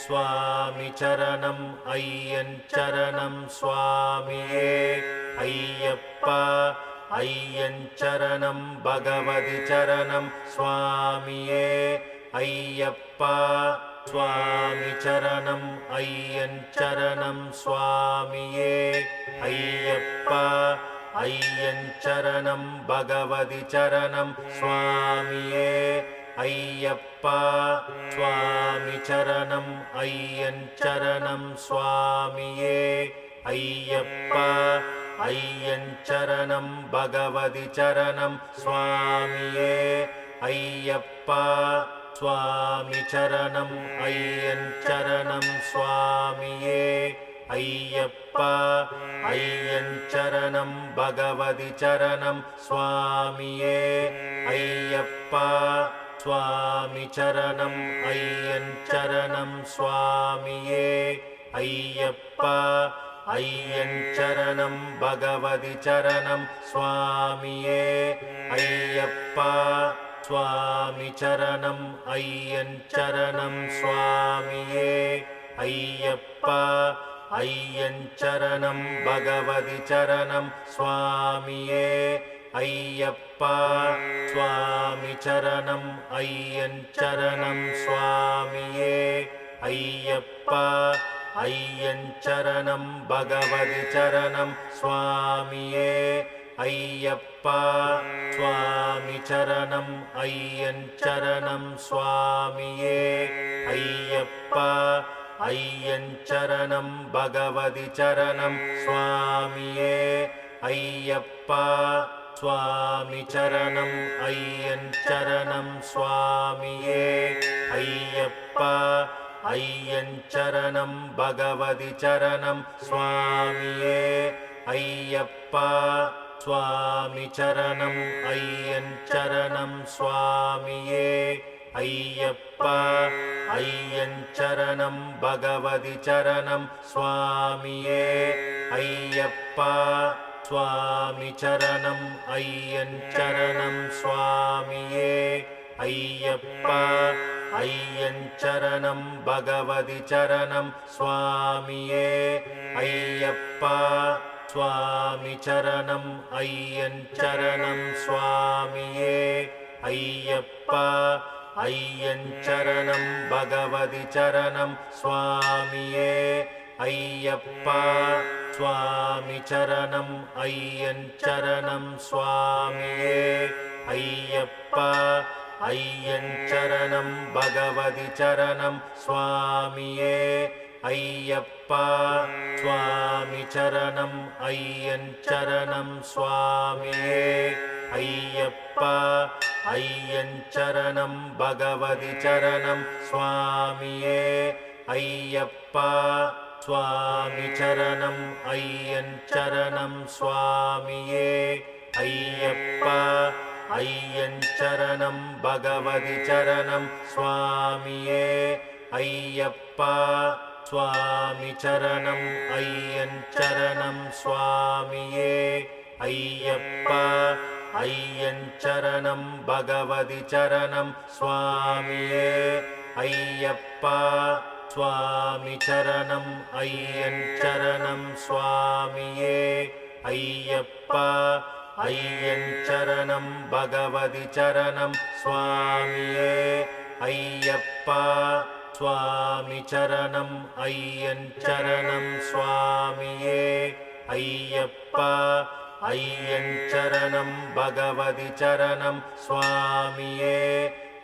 स्वामी चरणम अय्यन चरणम स्वामिये अय्यप्पा अय्यन चरणम भगवति चरणम स्वामिये अय्यप्पा स्वामी चरणम अय्यन चरणम स्वामिये अय्यप्पा अय्यन चरणम भगवति चरणम स्वामिये अय्यप्पा स्वामी चरणम अय्यन चरणम स्वामिये अय्यप्पा अय्यन चरणम भगवति चरणम स्वामिये अय्यप्पा स्वामी चरणम अय्यन चरणम स्वामिये अय्यप्पा अय्यन चरणम भगवति चरणम स्वामिये अय्यप्पा स्वामी चरणम अय्यन चरणम स्वामिये अय्यप्पा अय्यन चरणम भगवति चरणम स्वामिये अय्यप्पा स्वामी चरणम अय्यन चरणम स्वामिये अय्यप्पा अय्यन चरणम भगवति चरणम स्वामिये अय्यप्पा स्वामी चरणम अय्यन चरणम स्वामिये अय्यप्पा अय्यन चरणम भगवति चरणम स्वामिये अय्यप्पा स्वामी चरणम अय्यन चरणम स्वामिये अय्यप्पा अय्यन चरणम भगवति चरणम स्वामिये अय्यप्पा स्वामी चरणम अय्यन चरणम स्वामिये अय्यप्पा अय्यन चरणम भगवति चरणम स्वामिये अय्यप्पा स्वामी चरणम अय्यन चरणम स्वामिये अय्यप्पा अय्यन चरणम भगवति चरणम स्वामिये अय्यप्पा स्वामी चरणम अय्यन चरणम स्वामिये अय्यप्पा अय्यन चरणम भगवति चरणम स्वामिये अय्यप्पा स्वामी चरणम अय्यन चरणम स्वामिये अय्यप्पा अय्यन चरणम भगवति चरणम स्वामिये अय्यप्पा स्वामी चरणम अय्यन चरणम स्वामिये अय्यप्पा अय्यन चरणम भगवति चरणम स्वामिये अय्यप्पा स्वामी चरणम अय्यन चरणम स्वामिये अय्यप्पा अय्यन चरणम भगवति चरणम स्वामिये अय्यप्पा स्वामी चरणम अय्यन चरणम स्वामिये अय्यप्पा अय्यन चरणम भगवति चरणम स्वामिये अय्यप्पा स्वामी चरणम अय्यन चरणम स्वामिये अय्यप्पा अय्यन चरणम भगवति चरणम स्वामिये अय्यप्पा स्वामी चरणम अय्यन चरणम स्वामिये अय्यप्पा अय्यन चरणम भगवति चरणम स्वामिये अय्यप्पा स्वामी चरणम अय्यन चरणम स्वामिये अय्यप्पा अय्यन चरणम भगवति चरणम स्वामिये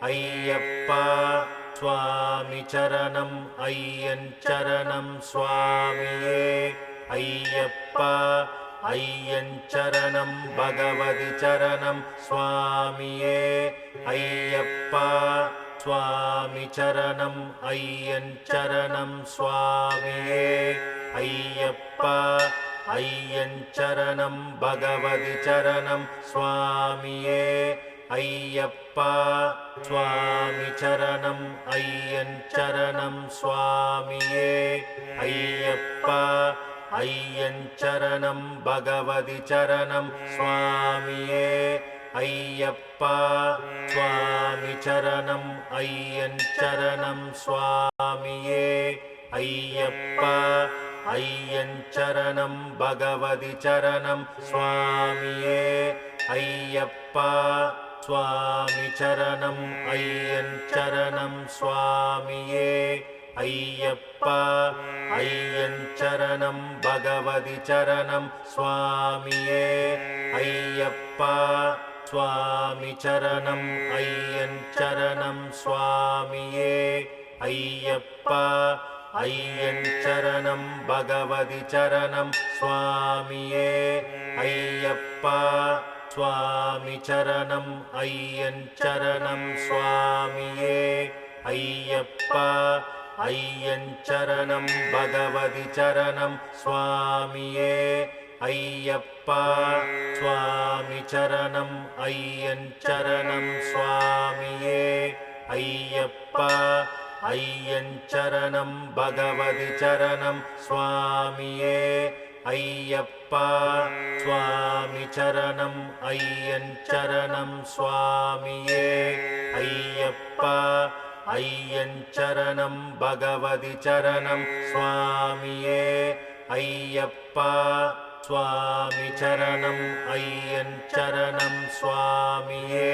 अय्यप्पा स्वामी चरणम अय्यन चरणम स्वामिये अय्यप्पा अय्यन चरणम भगवति चरणम स्वामिये अय्यप्पा स्वामी चरणम अय्यन चरणम स्वामिये अय्यप्पा अय्यन चरणम भगवति चरणम स्वामिये अय्यप्पा स्वामी चरणम अय्यन चरणम स्वामिये अय्यप्पा अय्यन चरणम भगवति चरणम स्वामिये अय्यप्पा स्वामी चरणं अय्यन् चरणं स्वामिये अय्यप्पा अय्यन् चरणं भगवति चरणं स्वामिये अय्यप्पा स्वामी चरणं अय्यन् चरणं स्वामिये अय्यप्पा अय्यन् चरणं भगवति चरणं स्वामिये अय्यप्पा स्वामी चरणं अय्यन् चरणं स्वामिये अय्यप्पा अय्यन् चरणं भगवति चरणं स्वामिये अय्यप्पा स्वामी चरणं अय्यन् चरणं स्वामिये अय्यप्पा अय्यन् चरणं भगवति चरणं स्वामिये अय्यप्पा स्वामी चरणं अय्यन् चरणं स्वामिये अय्यप्पा अय्यन् चरणं भगवति चरणं स्वामिये अय्यप्पा स्वामी चरणं अय्यन् चरणं स्वामिये अय्यप्पा अय्यन् चरणं भगवति चरणं स्वामिये अय्यप्पा स्वामी चरणं अय्यन् चरणं स्वामिये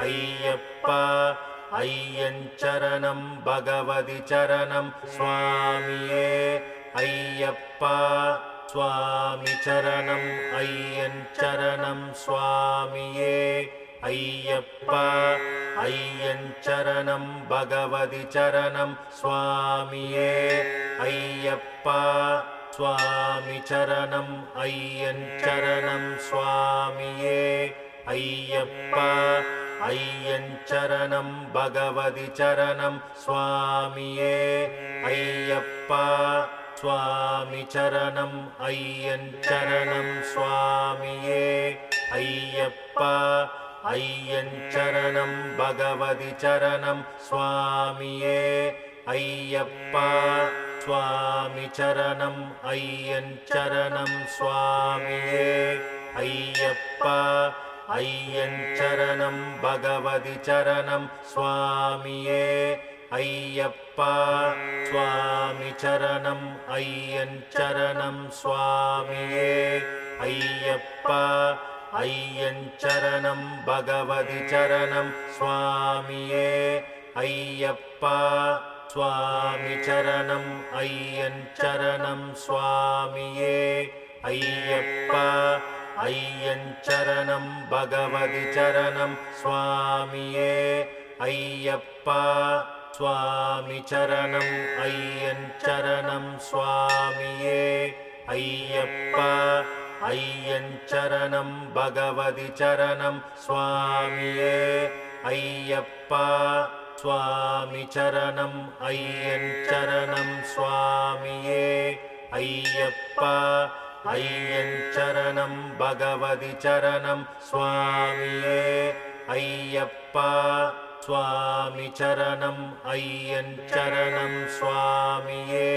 अय्यप्पा अय्यन् चरणं भगवति चरणं स्वामिये अय्यप्पा स्वामी चरणं अय्यन् चरणं स्वामिये अय्यप्पा अय्यन् चरणं भगवति चरणं स्वामिये अय्यप्पा स्वामी चरणं अय्यन् चरणं स्वामिये अय्यप्पा अय्यन् चरणं भगवति चरणं स्वामिये अय्यप्पा स्वामी चरणं अय्यन् चरणं स्वामिये अय्यप्पा अय्यन् चरणं भगवति चरणं स्वामिये अय्यप्पा स्वामी चरणं अय्यन् चरणं स्वामिये अय्यप्पा अय्यन् चरणं भगवति चरणं स्वामिये अय्यप्पा स्वामी चरणं अय्यन् चरणं स्वामिये अय्यप्पा अय्यन् चरणं भगवति चरणं स्वामिये अय्यप्पा स्वामी चरणं अय्यन् चरणं स्वामिये अय्यप्पा अय्यन् चरणं भगवति चरणं स्वामिये अय्यप्पा स्वामी चरणं अय्यन् चरणं स्वामिये अय्यप्पा अय्यन् चरणं भगवति चरणं स्वामिये अय्यप्पा स्वामी चरणं अय्यन् चरणं स्वामिये अय्यप्पा अय्यन् चरणं भगवति चरणं स्वामिये अय्यप्पा स्वामी चरणं अय्यन् चरणं स्वामिये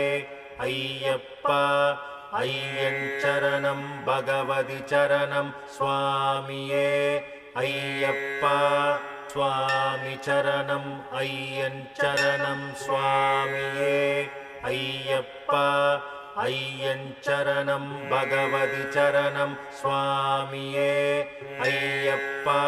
अय्यप्पा अय्यन् चरणं भगवति चरणं स्वामिये अय्यप्पा स्वामी चरणं अय्यन् चरणं स्वामिये अय्यप्पा अय्यन् चरणं भगवति चरणं स्वामिये अय्यप्पा